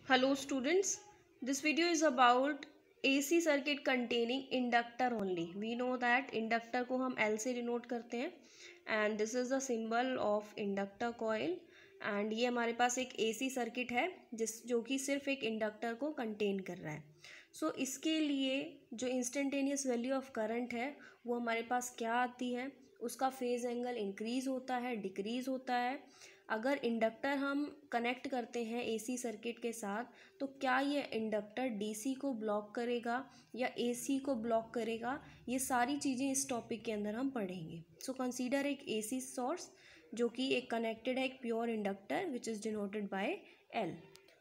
Hello students, this video is about AC circuit containing inductor only. We know that inductor को हम L से denote करते हैं and this is the symbol of inductor coil and ये हमारे पास एक AC circuit है जो कि सिर्फ एक inductor को contain कर रहा है. So इसके लिए जो instantaneous value of current है वो हमारे पास क्या आती है, उसका फेज एंगल इंक्रीज होता है, डिक्रीज होता है. अगर इंडक्टर हम कनेक्ट करते हैं एसी सर्किट के साथ तो क्या ये इंडक्टर डीसी को ब्लॉक करेगा या एसी को ब्लॉक करेगा, ये सारी चीज़ें इस टॉपिक के अंदर हम पढ़ेंगे. सो कंसीडर एक एसी सोर्स जो कि एक कनेक्टेड है एक pure inductor which is denoted by L.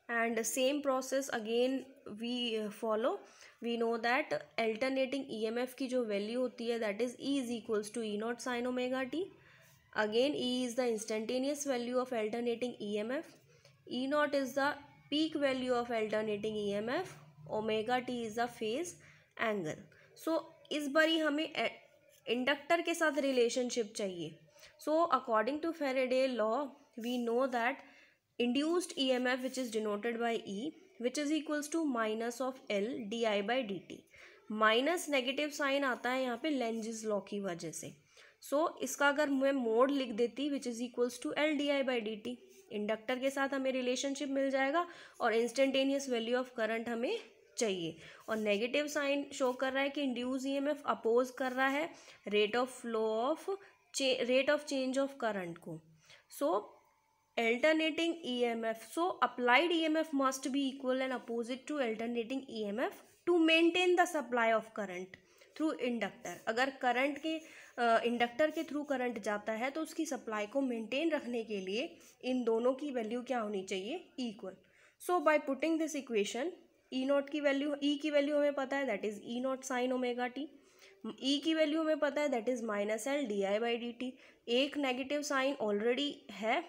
And same process again we follow. We know that alternating EMF की जो वैल्यू होती है that is E is equals to E naught sin omega t. Again E is the instantaneous value of alternating EMF. E naught is the peak value of alternating EMF. Omega t is the phase angle. So इस बारी हमें inductor के साथ relationship चाहिए. So according to Faraday law we know that induced EMF which is denoted by E which is equals to minus of L di by dt. Minus negative sign आता है यहाँ पे लेंजिस लॉ की वजह से. इसका अगर मैं मोड लिख देती which is equals to L D I by D T, inductor के साथ हमें रिलेशनशिप मिल जाएगा और इंस्टेंटेनियस वैल्यू ऑफ करंट हमें चाहिए. और नेगेटिव साइन शो कर रहा है कि इंड्यूस ईएमएफ अपोज कर रहा है rate of flow of rate of change of current को. Alternating EMF. So applied EMF must be equal and opposite to alternating EMF to maintain the supply of current through inductor. अगर current के inductor के through current जाता है तो उसकी supply को maintain रखने के लिए इन दोनों की वैल्यू क्या होनी चाहिए, equal. So by putting this equation E naught की वैल्यू, ई की वैल्यू हमें पता है that is E naught sine omega T, E की वैल्यू हमें पता है that is minus L D I by D T. एक नेगेटिव साइन ऑलरेडी है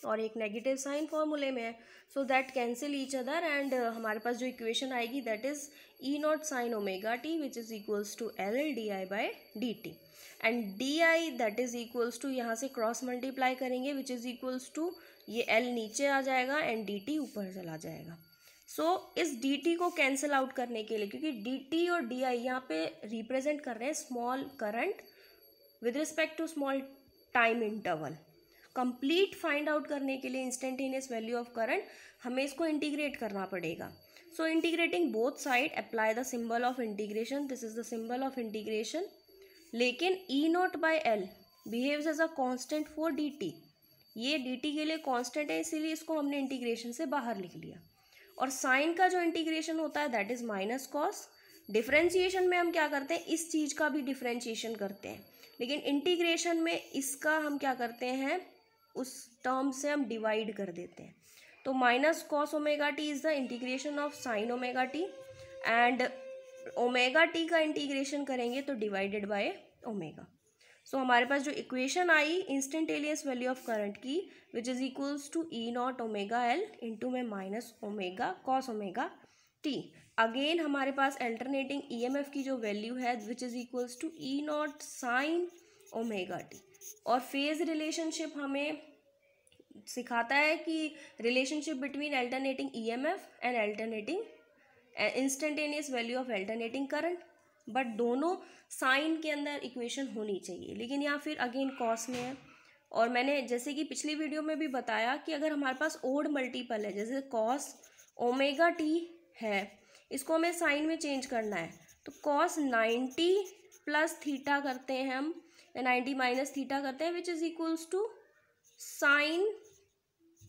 और एक नेगेटिव साइन फॉर्मूले में है, so that cancel each other and हमारे पास जो इक्वेशन आएगी that is E naught sine omega t which is equals to L D I by D t. And d i that is equals to यहाँ से cross multiply करेंगे which is equals to ये L नीचे आ जाएगा and D T ऊपर चला जाएगा. इस डी टी को कैंसिल आउट करने के लिए, क्योंकि डी टी और डी आई यहाँ पे रिप्रेजेंट कर रहे हैं small current with respect to small time interval, complete find out करने के लिए इंस्टेंटेनियस वैल्यू ऑफ करंट हमें इसको इंटीग्रेट करना पड़ेगा. So integrating both side apply the symbol of integration. This is the symbol of integration. लेकिन E naught by L behaves as a constant for D T. ये D T के लिए constant है इसीलिए इसको हमने इंटीग्रेशन से बाहर लिख लिया. और साइन का जो इंटीग्रेशन होता है that is minus cos. Differentiation में हम क्या करते हैं, इस चीज़ का भी डिफ्रेंशिएशन करते हैं, लेकिन इंटीग्रेशन में इसका हम क्या करते हैं, उस टर्म से हम डिवाइड कर देते हैं. तो minus cos omega T is the integration of sine omega T and omega T का इंटीग्रेशन करेंगे तो डिवाइडेड बाय ओमेगा. हमारे पास जो इक्वेशन आई इंस्टेंटेनियस वैल्यू ऑफ करंट की which is equals to E naught omega L into में minus omega cos omega T. Again हमारे पास अल्टरनेटिंग ईएमएफ की जो वैल्यू है which is equals to E naught sine omega T. और phase relationship हमें सिखाता है कि relationship between alternating EMF and alternating instantaneous value of alternating current. But दोनों साइन के अंदर इक्वेशन होनी चाहिए, लेकिन यहाँ फिर अगेन कॉस में है. और मैंने जैसे कि पिछली वीडियो में भी बताया कि अगर हमारे पास ओड मल्टीपल है, जैसे कॉस ओमेगा टी है, इसको हमें साइन में चेंज करना है तो कॉस 90 प्लस थीटा करते हैं हम, 90 माइनस थीटा करते हैं which is equals to sine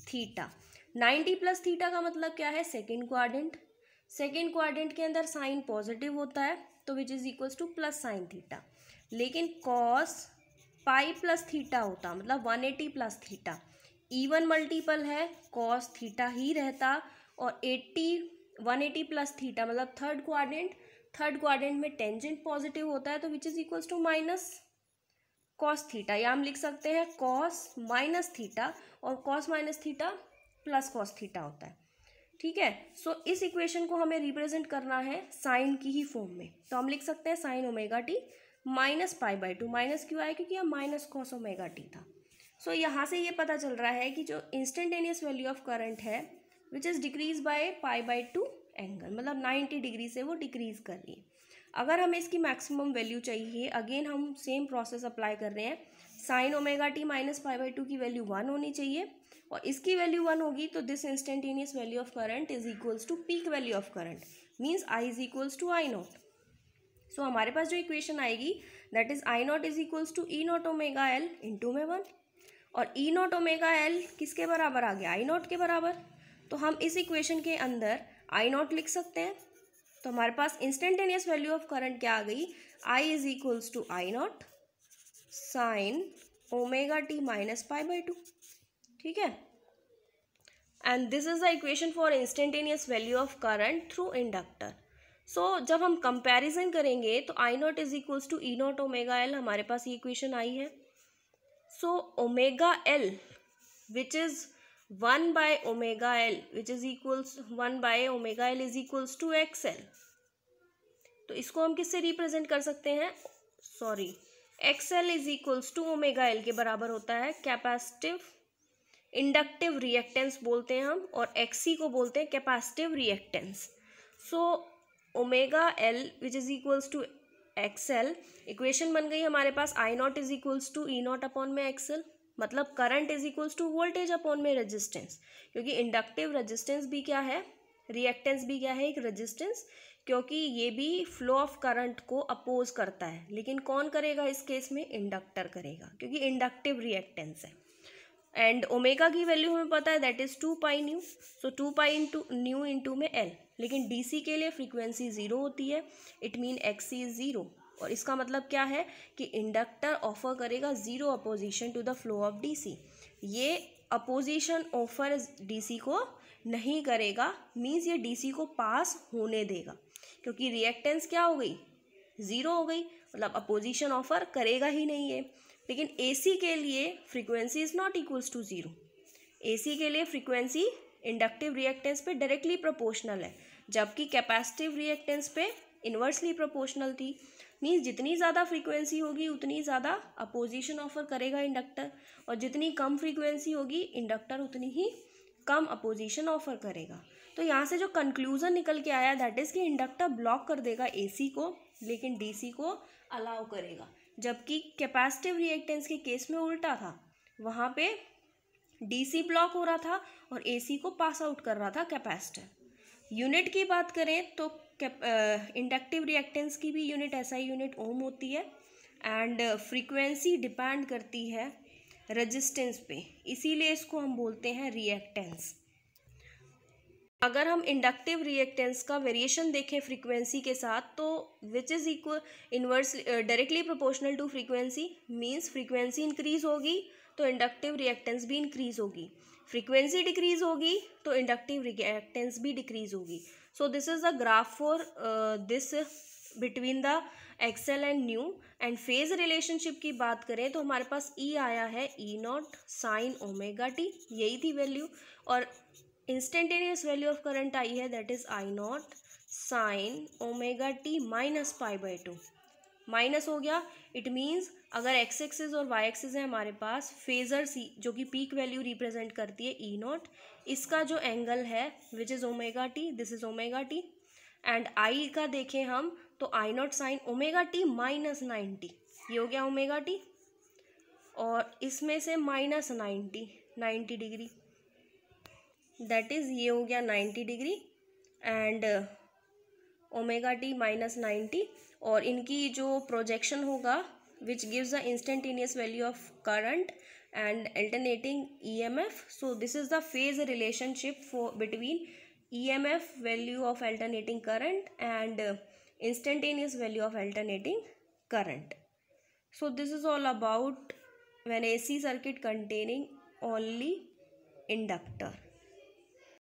theta. 90 plus theta का मतलब क्या है, सेकेंड क्वाड्रेंट. सेकेंड क्वाड्रेंट के अंदर साइन पॉजिटिव होता है तो which is equals to plus sine theta. लेकिन कॉस पाई प्लस थीटा होता मतलब 180 प्लस थीटा, इवन मल्टीपल है कॉस थीटा ही रहता. और 180 प्लस थीटा मतलब थर्ड क्वाड्रेंट में टेंजेंट पॉजिटिव होता है तो which is equals to minus cos theta. या हम लिख सकते हैं कॉस माइनस थीटा और cos minus theta plus cos theta होता है. ठीक है. इस इक्वेशन को हमें रिप्रेजेंट करना है साइन की ही फॉर्म में, तो हम लिख सकते हैं sign omega T minus pi by two. Minus क्यों आया, क्योंकि यह माइनस कॉस ओमेगा टी था. यहाँ से ये पता चल रहा है कि जो इंस्टेंटेनियस वैल्यू ऑफ करंट है which is decrease by π/2 angle, मतलब 90 डिग्री से वो डिक्रीज कर रही है। अगर हमें इसकी मैक्सिमम वैल्यू चाहिए, अगेन हम सेम प्रोसेस अप्लाई कर रहे हैं। साइन ओमेगा टी माइनस π/2 की वैल्यू 1 होनी चाहिए, और इसकी वैल्यू 1 होगी तो this instantaneous value of current is equals to peak value of current, means I is equals to I naught. So हमारे पास जो इक्वेशन आएगी that is I not is equals to E naught omega L into में 1, और E naught omega L किसके बराबर आ गया, I not के बराबर। तो हम इस इक्वेशन के अंदर I नॉट लिख सकते हैं। तो हमारे पास इंस्टेंटेनियस वैल्यू ऑफ करंट क्या आ गई, I is equals to I naught sine omega T minus π/2, ठीक है। And this is the equation for instantaneous value of current through inductor. So जब हम कंपैरिजन करेंगे तो I not is equals to E naught omega L, हमारे पास ये equation आई है। So omega L which is 1 by omega L which is equals 1 by omega L is equals to XL। तो इसको हम किससे रिप्रेजेंट कर सकते हैं, sorry, XL is equals to omega L के बराबर होता है कैपेसिटिव इंडक्टिव रिएक्टेंस बोलते हैं हम, और XC को बोलते हैं capacitive reactance. So omega L which is equals to XL, equation बन गई हमारे पास I not is equals to E not upon में XL, मतलब current is equals to voltage upon में रेजिस्टेंस, क्योंकि इंडक्टिव रेजिस्टेंस भी क्या है, रिएक्टेंस भी क्या है, एक रेजिस्टेंस, क्योंकि ये भी फ्लो ऑफ करंट को अपोज करता है। लेकिन कौन करेगा इस केस में, इंडक्टर करेगा, क्योंकि इंडक्टिव रिएक्टेंस है। एंड ओमेगा की वैल्यू हमें पता है that is 2π nu, so 2π into nu into में एल। लेकिन डीसी के लिए फ्रीक्वेंसी 0 होती है, इट मीन XC इज 0, और इसका मतलब क्या है कि इंडक्टर ऑफर करेगा 0 opposition to the flow of DC. ये अपोजिशन ऑफर डीसी को नहीं करेगा, मीन्स ये डीसी को पास होने देगा, क्योंकि रिएक्टेंस क्या हो गई, 0 हो गई, मतलब अपोजिशन ऑफर करेगा ही नहीं है। लेकिन AC के लिए frequency is not equals to 0। AC के लिए फ्रीक्वेंसी इंडक्टिव रिएक्टेंस पे डायरेक्टली प्रोपोर्शनल है, जबकि कैपेसिटिव रिएक्टेंस पे इन्वर्सली प्रोपोर्शनल थी। मीन्स जितनी ज़्यादा फ्रीक्वेंसी होगी उतनी ज़्यादा अपोजिशन ऑफर करेगा इंडक्टर, और जितनी कम फ्रीक्वेंसी होगी इंडक्टर उतनी ही कम अपोजिशन ऑफर करेगा। तो यहाँ से जो कंक्लूजन निकल के आया दैट इज़ कि इंडक्टर ब्लॉक कर देगा AC को, लेकिन DC को अलाउ करेगा, जबकि कैपेसिटिव रिएक्टेंस के केस में उल्टा था, वहाँ पे DC ब्लॉक हो रहा था और AC को पास आउट कर रहा था कैपेसिटर। यूनिट की बात करें तो इंडक्टिव रिएक्टेंस की भी यूनिट SI यूनिट ओम होती है, एंड फ्रीक्वेंसी डिपेंड करती है रेजिस्टेंस पे, इसीलिए इसको हम बोलते हैं रिएक्टेंस। अगर हम इंडक्टिव रिएक्टेंस का वेरिएशन देखें फ्रीक्वेंसी के साथ, तो which is equal inverse directly proportional to frequency, means frequency increase होगी तो इंडक्टिव रिएक्टेंस भी इंक्रीज होगी, फ्रीक्वेंसी डिक्रीज होगी तो इंडक्टिव रिएक्टेंस भी डिक्रीज होगी। So this is the graph for this between the XL and nu. And phase relationship की बात करें तो हमारे पास E आया है E naught sine omega T, यही थी वैल्यू, और इंस्टेंटेनियस वैल्यू ऑफ करंट आई है that is I naught sine omega T minus π/2, minus हो गया, इट मीन्स अगर x एक्सिस और y एक्सिस है हमारे पास, फेजर C जो कि पीक वैल्यू रिप्रेजेंट करती है E नॉट, इसका जो एंगल है which is omega T, this is omega T, and I का देखें हम तो I naught sine omega T minus 90, ये हो गया ओमेगा टी, और इसमें से माइनस 90 डिग्री, दैट इज़ ये हो गया 90 degree, and omega T minus 90, और इनकी जो प्रोजेक्शन होगा which gives the instantaneous value of current and alternating EMF। So this is the phase relationship for between EMF value of alternating current and instantaneous value of alternating current. So this is all about an AC circuit containing only inductor.